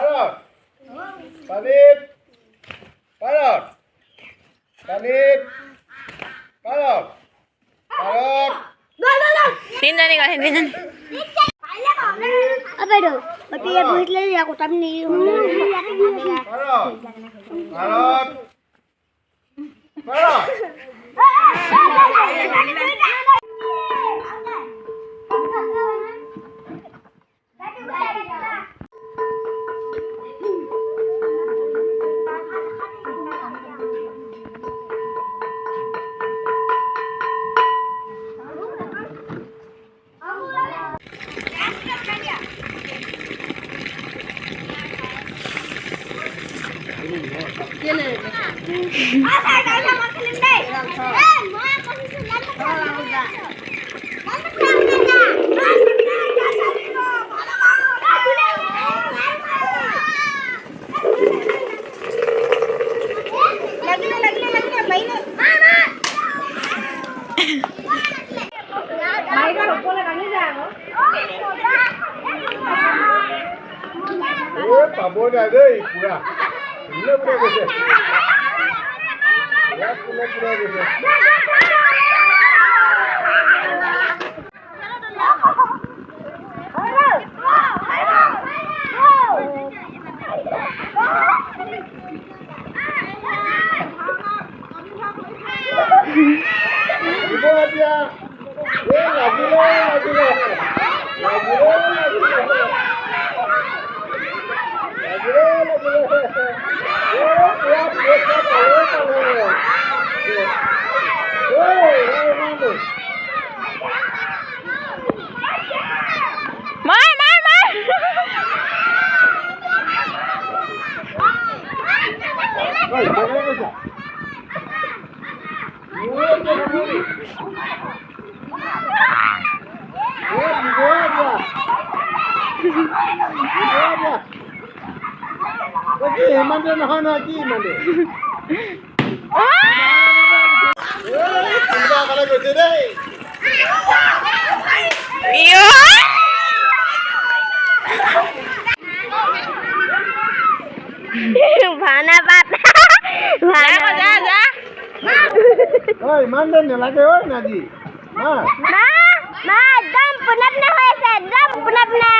Parrot. Panit. Parrot. Panit. Parrot. Parrot. তিনজনী গ'ল তিনজনী বাইদেউ এতিয়া বহিলে কথা নি Parrot. Parrot. Parrot. পাব নাই দেই পুৰা কোনে কোনে গৈছে ইয়াত কোনে কোনে গৈছে দিব এতিয়া এই লাগিলে লাগিলে মাৰ মাৰ মাৰ ইমানটো নহয় নহয় কি ইমানটো গৈছে দেই ভাওনা পাত যা যা ইমান দেৰি নেলাগে ঐ নাজি মা একদম পুনপনা হৈ আছে একদম পুনপনা